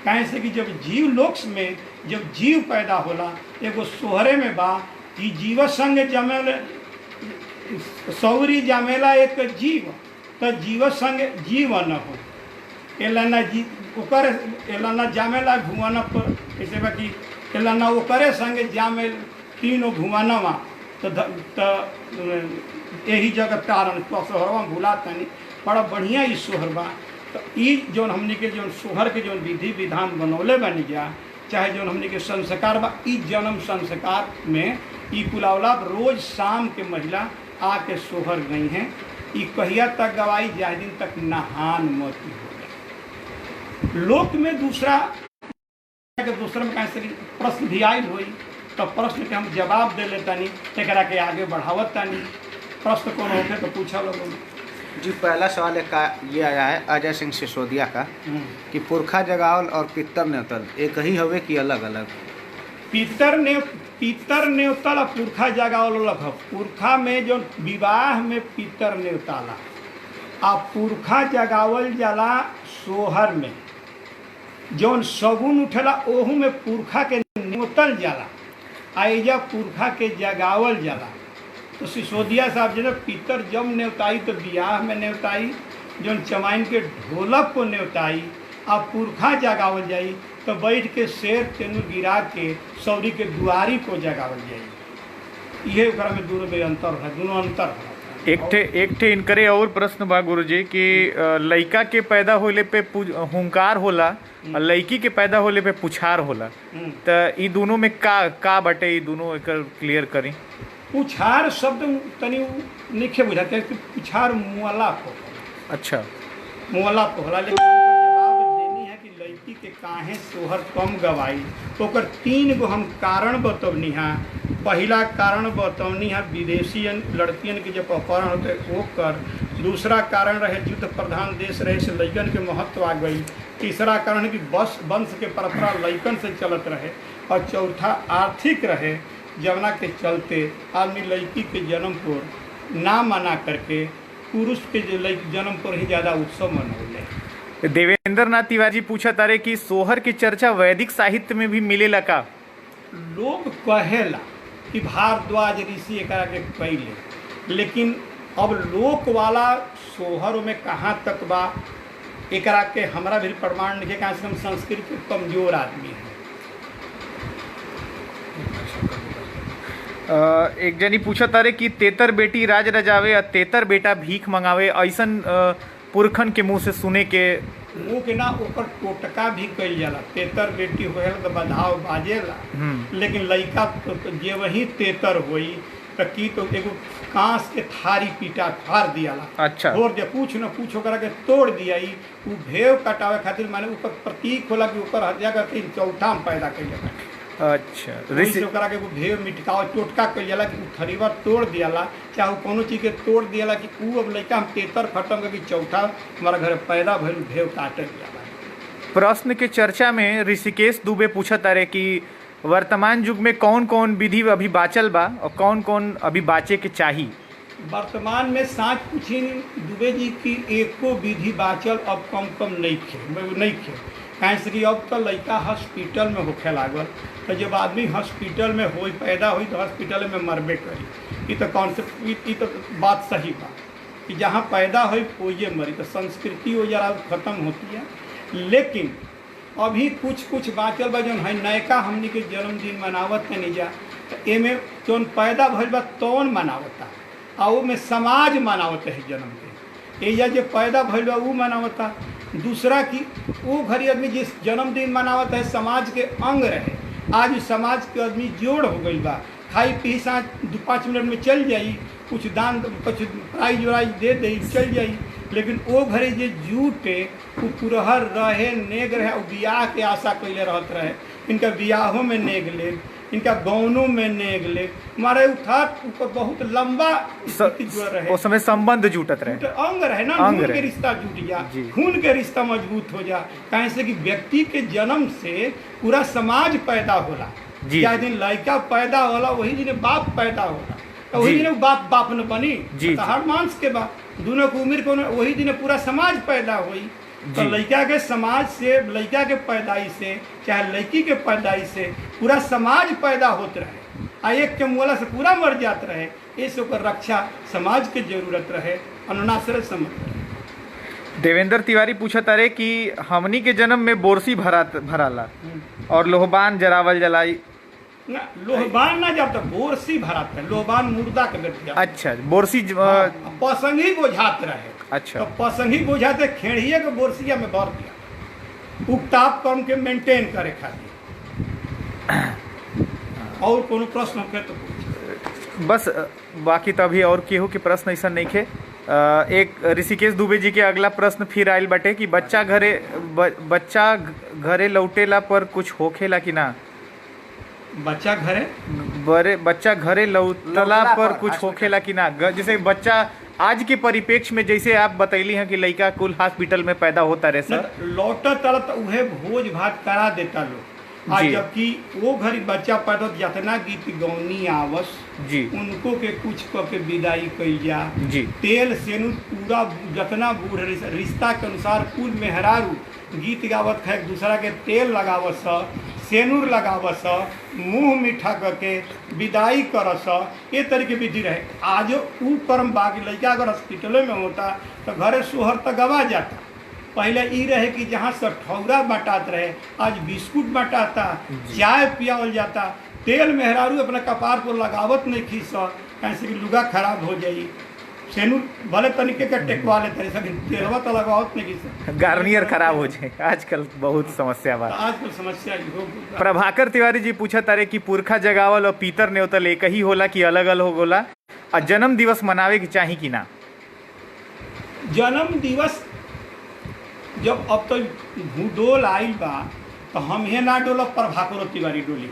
कहीं से कि जब जीव लोक में जब जीव पैदा होला एगो सोहरे में बा कि जीव संग जमेल सौरी जमेला एक जीव, तो जीव संग जीव न हो एलाना जी ओकर एलाना जामेला भुवन पर ऐसे बा कि एलाना ओकरे संग जामेल तीनों भुवनवा। तो यही जगह तारण तो सोहरवा भुला तनी बड़ा बढ़िया ई सोहर बा। तो ई जौन हमने के जौन सोहर के जौन विधि विधान बनौले बनी जा, चाहे जौन हमने के संस्कार बा, ई जन्म संस्कार में ई कुलावला रोज शाम के महिला आके सोहर गई हैं। ई कहिया तक गवाई जाए दिन तक नहान मोती हो गए। लोक में दूसरा में कहीं प्रश्न भी आयल हुई तो प्रश्न के हम जवाब दे लेतानी, तेकरा के आगे बढ़ावत तानी। प्रश्न कौन होते तो पूछा लोगों जी। पहला सवाल ये आया है अजय सिंह सिसोदिया का कि पुरखा जगावल और पितर न्योतल एक ही हवे कि अलग अलग? पितर न्योतल और पुरखा जगावल अलग है। पुरखा में जो विवाह में पितर न्योताला आ पुरखा जगावल जाला सोहर में। जौन सगुन उठेला ओहू में पुरखा के न्योतल जाला, आइजा पुरखा के जगावल जाला। तो सिसोदिया साहब जो पितर जब न्योताई तो बियाह में न्योताई, जौन चमाइन के ढोलक को न्योताई आ पुरखा जगावल जाई तो बैठ के शेर तेनु गिरा के सौरी के दुआरी को जगावल जाई। ये ओकरा में दोनों में अंतर है, दोनों अंतर है। एक ठे इनकरे और प्रश्न बा गुरुजी कि लइका के पैदा होले पे हुंकार होला और लड़की के पैदा होले पे पुछार होला, तो ई दोनों में का बटे, ई दोनों एकर क्लियर करी। पुछार शब्द तनी निखे बुझाते कि पुछार मुअला को। अच्छा, मुअला को होला, लेकिन जवाब देनी है कि लड़की के काहे सोहर कम गवाई तो ओकर 3 गो हम कारण बतवनी है। पहला कारण बतौनी है विदेशी लड़कियन के जब अपहरण होते वो कर। दूसरा कारण रहे युद्ध प्रधान देश रहे से लड़कन के महत्व आ गई। तीसरा कारण है कि वंश के परंपरा लड़कन से चलत रहे। और चौथा आर्थिक रहे जवना के चलते आदमी लड़की के जन्म पर ना मना करके पुरुष के जन्म पर ही ज़्यादा उत्सव मनौले। देवेंद्र नाथ तिवारी पूछा तारे कि सोहर की चर्चा वैदिक साहित्य में भी मिलेला का? लोग कहेला कि भारद्वाज ऋषि एकरा के पहले, लेकिन अब लोक वाला सोहर में कहाँ तक बा एकरा के हमरा भी प्रमाण नहीं है। कहाँ से हम संस्कृत के कमजोर आदमी हैं। एक जनी पूछा तारे कि तेतर बेटी राज रजावे और तेतर बेटा भीख मंगावे, ऐसन पुरखन के मुंह से सुने के मुँह के ना ऊपर टोटका भी कइल जाला। तेतर बेटी होएला तो बधाव बाजेला, लेकिन लड़का जे वही तेतर होई तो की तो एगो कांस के थारी पीटा फाड़ दियाला। अच्छा। और जे पूछ न पूछ ओकरा के तोड़ दियाई। उ भेव कटावे खातिर माने ऊपर प्रतीक होला कि ऊपर हत्या करके चौथा में पैदा कइल जाला। अच्छा। ऋषि ओकरा के एगो भेव मिटकाव टोटका कइल जाला कि उ थरीवा तोड़ दियाला, चाहे कोनो चीज के तोड़ दियाला कि उ अब लड़का हम तेतर खत्म करके चौथा हमारा घर पैदा भइल भेव काट दियाला। प्रश्न के चर्चा में ऋषिकेश दुबे पूछा तारे कि वर्तमान युग में कौन कौन विधि अभी बाचल बा और कौन कौन अभी बाचे के चाही? वर्तमान में साँच पूछी दुबे जी की एको विधि बाचल अब कम नहीं खे। कहें से कि अब तो लड़का हॉस्पिटल में होखे लागल, तो जब आदमी हॉस्पिटल में हो पैदा हुई तो हॉस्पिटल में मरबे करी। ये तो कॉन्सेप्ट, ये तो बात सही बा कि जहाँ पैदा हुई वही मरी, तो संस्कृति वो जरा खत्म होती है। लेकिन अभी कुछ बाँचल बा जौन है नयका हमनी के जन्मदिन मनावत नहीं जा, तो एमे जौन पैदा भइल बा तौन मनावता आ वो में समाज मनावत है जन्मदिन। एजा जो पैदा भइल बा वो मनावता। दूसरा कि वो घड़ी आदमी जिस जन्मदिन मनावत है समाज के अंग रहे। आज समाज के आदमी जोड़ हो गई बा, खाई पी साँझ 2-5 मिनट में चल जाई, कुछ दान कुछ प्राइज व्राइज दे दे चल जाई। लेकिन वो घड़ी जे जूटे वो पुरहर रहे नेग रहे, वो बियाह के आशा कैले रहत रहे। इनका बियाहों में नेग ले, इनका गौनों में नेग ले, हमारे उठा बहुत लंबा रहे। उस समय संबंध जुटत रहे, अंग रहे ना, खून के रिश्ता जुट जा, खून के रिश्ता मजबूत हो जा। कहीं से कि व्यक्ति के जन्म से पूरा समाज पैदा होला। जिस दिन लड़का पैदा होला वही दिन बाप पैदा होला, तो वही दिन बाप न बनी। तो हर मांस के बाद दोनों को उम्र को वही दिन पूरा समाज पैदा हुई। तो लड़का के समाज से, लड़का के पैदाइश से चाहे लड़की के पैदाइश से पूरा समाज पैदा होते रहे, आ एक के मोला से पूरा मर जात रहे। इस ओकर रक्षा समाज के जरूरत रहे, अनुनाश्रय समझ रहे। देवेंद्र तिवारी पूछा तारे कि हमनी के जन्म में बोरसी भराला और लोहबान जरावल जलाई ना, लोहबान ना जब तक बोरसी भरात है, लोहबान मुर्दा के बेटिया। अच्छा, बोरसी पसंगी बोझात रहे। अच्छा, तो पसंगी बोझाते खेड़िए के बोरसिया में भर दिया उकताप कम के मेंटेन करे खातिर। और कोनो प्रश्न हो तो बस, बाकी तो अभी और केहू के प्रश्न ऐसा नहीं थे। एक ऋषिकेश दुबे जी के अगला प्रश्न फिर आयल बटे कि बच्चा घरे लौटेला पर कुछ होखेला कि ना? बच्चा घरे लौटला पर कुछ होखेला कि ना? जैसे बच्चा आज के परिप्रेक्ष्य में जैसे आप बतैली हैं कि लड़का कुल हॉस्पिटल में पैदा होता रहे सर, लौटा तो उहे भोज भात करा देता लोग। आज जबकि वो घर बच्चा पैदा जितना गीत गौनी आवस जी उनको के कुछ के विदाई कइल जा जी। तेल सेनु पूरा जितना बूढ़ रिश्ता के अनुसार कुल मेहरारू गीत गावत है, एक दूसरा के तेल लगावस, सेनूर लगावस, मुँह मीठा करके विदाई करस, ये तरीके विधि रहे। आज ऊ कर्म बाकी लड़का अगर हॉस्पिटलों में होता तो घरे सोहर तक गवा जाता। पहले ई रहे कि जहाँ सठौरा बटात रहे, आज बिस्कुट बटाता, चाय पियावल जाता, तेल मेहरारू अपना कपार पर लगावत नहीं खींच, कैसे कि लुगा खराब हो जाई। सेनूर भले तरीके का टेकवा लेते हैं, लेकिन तेलवा तो लगावत नहीं खींच, गार्नियर खराब हो जाए। आजकल बहुत समस्या बा, आजकल समस्या हो। प्रभाकर तिवारी जी पूछा तारे कि पुरखा जगावल और पीतर न्योतल एक ही होला कि अलग अलग होला, और जन्म दिवस मनावे के चाही कि ना? जन्म दिवस जब अब तो भूडोल आइल बा तो हम हे ना डोलब, प्रभाकर तिवारी डोली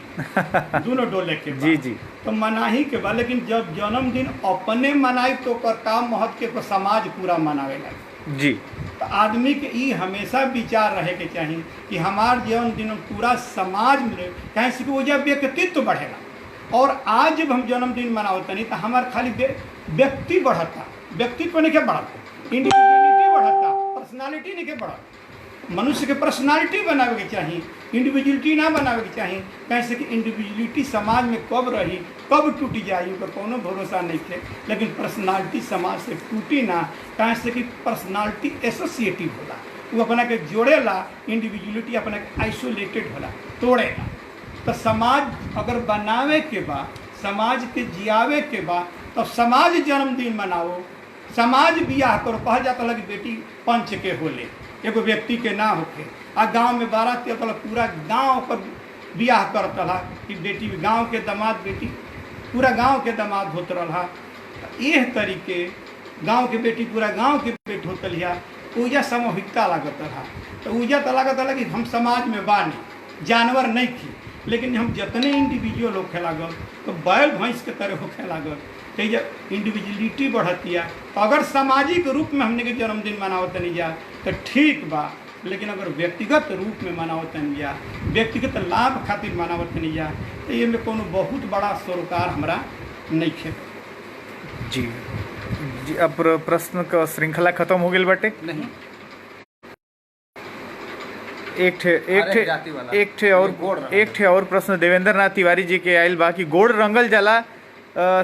दोनों डोले के जी जी तो मनाही के बाद। लेकिन जब जन्मदिन अपने मनाई तो कर काम महत्व के समाज पूरा मनावेला जी। तो आदमी के ई हमेशा विचार रहे के चाहिए कि हमार जन्मदिन पूरा समाज में, कहीं से वो जब व्यक्तित्व बढ़ेगा और आज जब हम जन्मदिन मनावत नहीं तो हमार खाली व्यक्ति बढ़ता, व्यक्तित्व नहीं के बढ़ता, इंडिविजुअलिटी बढ़ता, पर्सनालिटी नहीं के बढ़ता। मनुष्य के पर्सनालिटी बनावे के चाहिए, इंडिविजुअलिटी ना बनावे के चाहिए। कैसे कि इंडिविजुअलिटी समाज में कब रही कब टूटी जाए ओकर कोनो भरोसा नहीं थे, लेकिन पर्सनालिटी समाज से टूटी ना। कैसे कि पर्सनालिटी एसोसिएटिव होला, वो अपना के जोड़ेला, इंडिविजुअलिटी अपना के आइसोलेटेड होला, तोड़ेला। तो समाज अगर बनावे के बाद, समाज के जियावे के बाद, तो समाज जन्मदिन मनाओ, समाज बियाह करो। कहा जाता लगी बेटी पंच के होले, एगो व्यक्ति के ना होके। आ गांव में बारात के पूरा गांव पर बियाह करत रहा कि बेटी गांव के दामाद, बेटी पूरा गांव के दामाद होत रहा। यह तरीके गांव के बेटी पूरा गांव के बेटी होत लिया, ऊजा सामूहिकता लागत रहा। तो ऊजा तो लागत रहा कि हम समाज में बानी, जानवर नहीं थी, लेकिन हम जितने इंडिविजुअल होखे लागल तो बैल भैंस के तरह होखे लागल। तो जब इंडिविजुअलिटी बढ़तिया, अगर सामाजिक रूप में हमने के जन्मदिन मनावत नहीं जा तो ठीक बा, लेकिन अगर व्यक्तिगत रूप में मनावत नहीं जा, व्यक्तिगत लाभ खातिर मनावत नहीं जा, तो ये में कोनो बहुत बड़ा सरोकार हमरा नहीं खे। जी जी, अब प्रश्न का श्रृंखला खत्म हो गई बटे। नहीं, एक ठे और प्रश्न देवेंद्र नाथ तिवारी जी के आयल बा कि गोड़ रंगल जाला,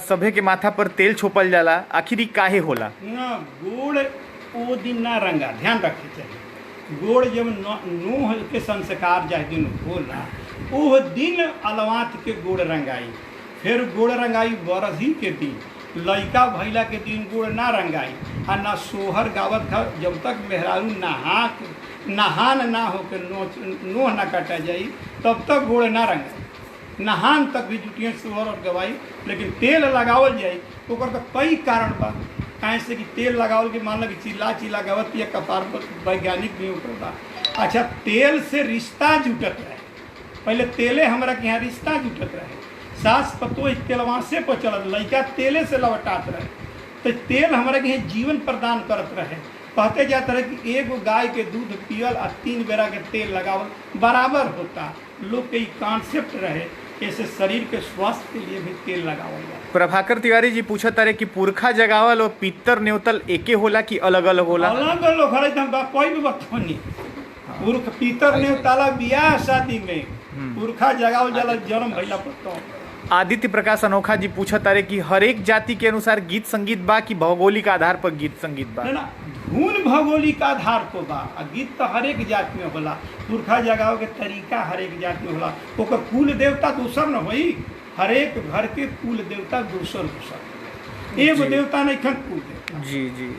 सभे के माथा पर तेल छोपल जाला, आखिर काहे होला? ना, गोड़ वो दिन ना रंगा, ध्यान रखे चाहिए। गोड़ जब नूह के संस्कार जाए दिन होला, वो दिन अलवात के गोड़ रंगाई, फिर गोड़ रंगाई बरही के दिन, लड़का भैला के दिन गोड़ ना रंगाई। आ ना सोहर गावत था जब तक मेहरारू नहान ना हो के नोह ना काटा जाई, तब तक गोड़ ना रंगाई। नहान तक भी जुटियाँ सोहर और गवाई, लेकिन तेल लगावल जाए तो कई कारण बा। कैसे कि तेल लगावल के मान लो कि चिल्ला गावत या कपार पर वैज्ञानिक भी ऊपर बा। अच्छा, तेल से रिश्ता जुटत रहे, पहले तेले हमारा के यहाँ रिश्ता जुटत रहे, सास पतो तेलवा से पर चलत, लड़का तेले से लौटात रहे। तो तेल हमारा के यहाँ जीवन प्रदान करत रहे। कहते जाते रहे कि एगो गाय के दूध पियल और 3 बेरा के तेल लगावल बराबर होता। लोग के कॉन्सेप्ट रहे, ऐसे शरीर के स्वास्थ्य के लिए भी तेल लगावल जाए। प्रभाकर तिवारी जी पूछत रहे कि पुरखा जगावल और पितर न्योतल एके होला कि अलग अलग होला? अलग अलग होला, हम कोई भी बतौनी। पुरख पितर न्योताला बियाह शादी में, पुरखा जगावल जाला जन्म भइला पर। आदित्य प्रकाश अनोखा जी पूछत रहे कि हर एक जाति के अनुसार गीत संगीत बा कि भौगोलिक आधार पर गीत संगीत बा? ना, धुन भौगोलिक आधार पर बा, गीत तो हर एक जाति में होला। पुरखा जगाव के तरीका हर एक जाति में होला। ओकर कुल देवता दूसर न होई, हर एक घर के कुल देवता दूसर दूसर, एगो देवता नहीं खन कुल देवता। जी जी,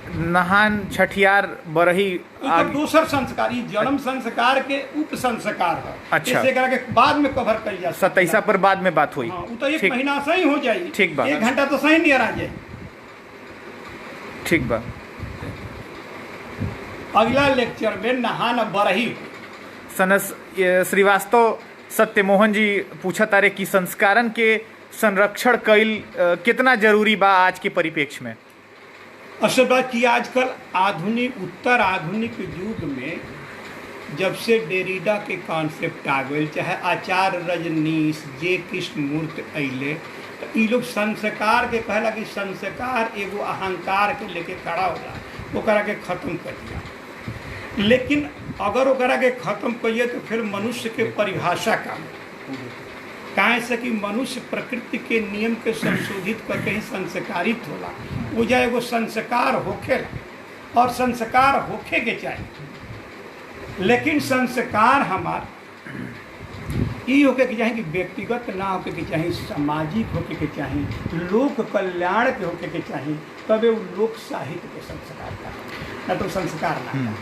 नहान छठियार बरही दूसर संस्कार, जन्म संस्कार के उप संस्कार है। अच्छा, इसे के बाद में कवर कर जा 27 पर बाद में बात हुई। हाँ, तो 1 महीना सही हो जाएगी, ठीक बा, 1 घंटा तो सही नहीं आ जाए। ठीक बा, अगला लेक्चर में नहान बरही। सनस श्रीवास्तव सत्यमोहन जी पूछत रहे कि संस्कारन के संरक्षण कईल कितना जरूरी बा आज के परिप्रेक्ष्य में? असल बात कि आजकल आधुनिक उत्तर आधुनिक युग में जब से डेरिडा के कॉन्सेप्ट आ गए, चाहे आचार्य रजनीश, जे कृष्णमूर्ति अइले, तो ये लोग संस्कार के कहला कि संस्कार एगो अहंकार के लेके खड़ा होला, ओकरा के खत्म कर दिया। लेकिन अगर ओकरा के खत्म करिए तो फिर मनुष्य के परिभाषा का कहे से कि मनुष्य प्रकृति के नियम के संशोधित करके ही संस्कारित होला। वो जा एगो संस्कार होखेला और संस्कार होखे के चाहिए, लेकिन संस्कार हमार ई होके के चाहिए कि व्यक्तिगत ना होके के चाहिए, सामाजिक होके के चाहिए, लोक कल्याण के होके के चाहिए, तबे वो लोक साहित्य के संस्कार का, न तो संस्कार ना।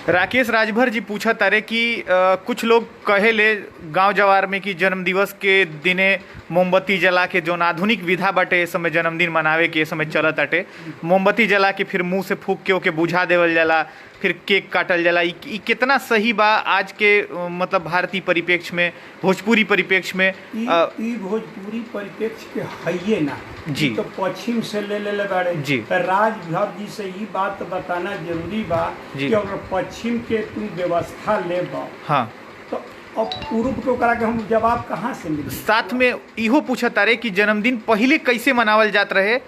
राकेश राजभर जी पूछत अरे कि कुछ लोग कहे ले गांव जवार में कि जन्म दिवस के दिने मोमबत्ती जला के जो आधुनिक विधा बाटे समय जन्मदिन मनावे के समय चलत अटे, मोमबत्ती जला के फिर मुंह से फूक के ओके बुझा देवल जाला, फिर केक काटल जाला। ई कितना सही बा आज के मतलब भारतीय परिप्रेक्ष्य में, भोजपुरी परिप्रेक्ष्य में? ई भोजपुरी परिप्रेक्ष्य के हइये ना जी, तो पश्चिम से ले बाड़े जी। तो राजभर जी से ये बात बताना जरूरी बा कि अगर पश्चिम के तू व्यवस्था ले बा, हाँ, तो और पूर्व के ओकरा के हम जवाब कहाँ से मिली। साथ में इहो पूछा तारे कि जन्मदिन पहले कैसे मनावल जात रहे,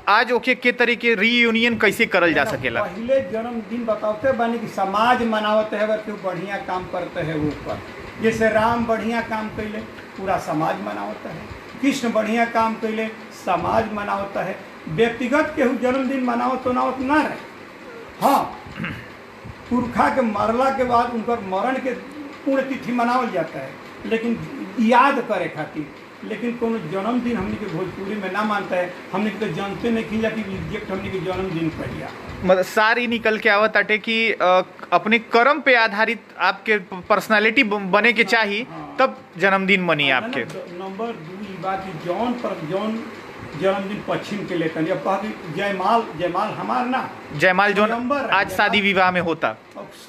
आज ओके के तरीके रीयूनियन कैसे करल जा सकेला। पहले जन्मदिन बताते बानी कि समाज मनावत है, अगर कोई बढ़िया काम करते है वो पर, जैसे राम बढ़िया काम कैले पूरा समाज मनावता है, कृष्ण बढ़िया काम कैले समाज मनावता है। व्यक्तिगत केहू जन्मदिन मनावत तो नावत ना रहे। हाँ, पुरखा के मरला के बाद उनकर मरण के पुण्यतिथि मनावल जाता है, लेकिन याद करे खातिर। लेकिन कोनो जन्मदिन हमने के भोजपुरी में ना मानता है, हमने तो जानते नहीं कि एग्जैक्ट हमने के जन्मदिन कहिया। मतलब सार ही निकल के आवत आटे कि अपने कर्म पे आधारित आपके पर्सनालिटी बने के चाहिए, तब जन्मदिन मनी आपके। नंबर 2 बात की जौन जन्मदिन पश्चिम के लेकर जब कहा कि जयमाल हमार ना जयमाल जो आज शादी विवाह में होता,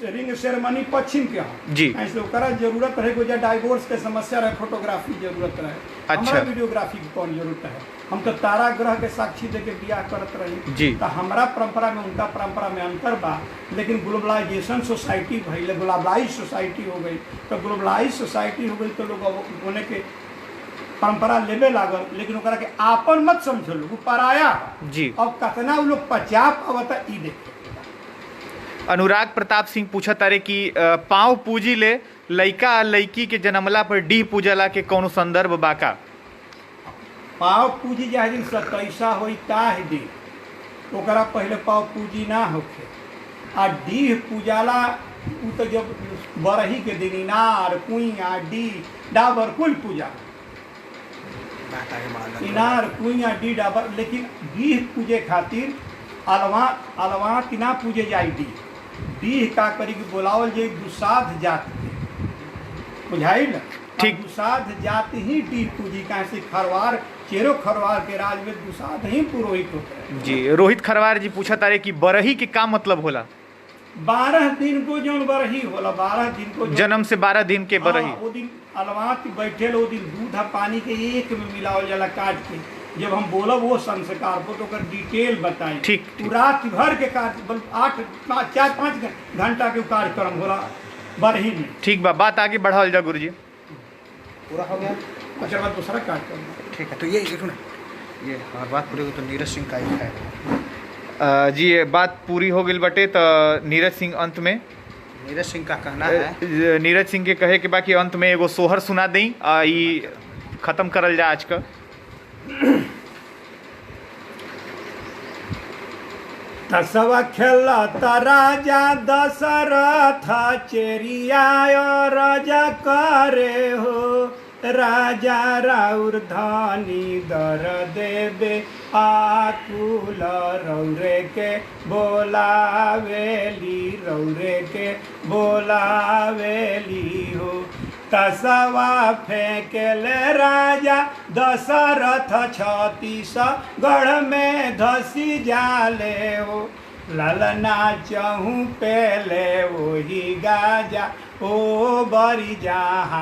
रिंग सेरेमनी पश्चिम के यहाँ जी, ऐसे ओकरा जरूरत रहे को डाइवोर्स के समस्या रहे, फोटोग्राफी जरूरत रहे। अच्छा, हमारा वीडियोग्राफी की कौन जरूरत है। हम तो तारा ग्रह के साक्षी दे के ब्याह करत रही जी। तो हमारा परंपरा में उनका परंपरा में अंतर बा। लेकिन ग्लोबलाइजेशन सोसाइटी भइले, ग्लोबलाइज सोसाइटी हो गई, तो ग्लोबलाइज सोसाइटी हो गई तो लोग होने के परंपरा लेवे लागल, लेकिन ओकरा के आपन मत समझो, लोग पराया जी। अब कतना वो लोग पचाप आवता ई देखे। अनुराग प्रताप सिंह पूछा तारे कि पाँव पूजी ले लइका लइकी के जन्मला पर डीह पूजला के कौनो संदर्भ बाका। पाव पूजी जाए दिन सतैसा होई ताह दिन, ओकरा पहले पाव पूजी ना होखे। आ डीह पूजाला उ तो जब बरही के दिन इनार कुइया डीह डाबर कुल पूजा, इनार कुइया डी डाबर। लेकिन डीह पूजे खातिर अलवा तिना पूजे जाए डीह का करी कि बोलावल जाए दुसाध जाति के, बुझाई ना ठीक। दुसाध जाति ही डीह पूजी का से खरवार चेरो खरवार के राज में दुसाध ही पुरोहित होते हैं। जी, रोहित खरवार जी पूछा तारे कि बरही के का मतलब होला। 12 दिन को जो बरही होला, 12 दिन को जन्म से 12 दिन के बरही। वो दिन अलवात बैठे वो दिन दूध आ पानी के एक में मिलावल जाला काट के। जब हम बोलब वो संस्कार को तो डिटेल बताई। ठीक, रात भर के कार्य 4-5 घंटा के कार्यक्रम होला बरही में। ठीक बा, बात आगे बढ़ावल जा गुरुजी। पूरा हो गया। अच्छा बाद दूसरा कार्यक्रम ठीक है, तो ये देखो ना, ये हमारी बात पूरी हो तो नीरज सिंह का ही है। जी, ये बात पूरी हो गई बटे। तो नीरज सिंह अंत में, नीरज सिंह का कहना है, नीरज सिंह के कहे के बाकी अंत में एगो सोहर सुना दें, ई खत्म करल जा आज का। तसवा खेलत राजा दशरथ चेरिया राजा करे हो, राजा राउर धानी दर देवे आकुल रौरे के बोलावेली, रौरे के बोलावेली हो। तसवा फेंकेले राजा दशरथ 36 गढ़ में धसी जाले हो, ललना चहु पेले वही गाजा ओ बरी जहाँ।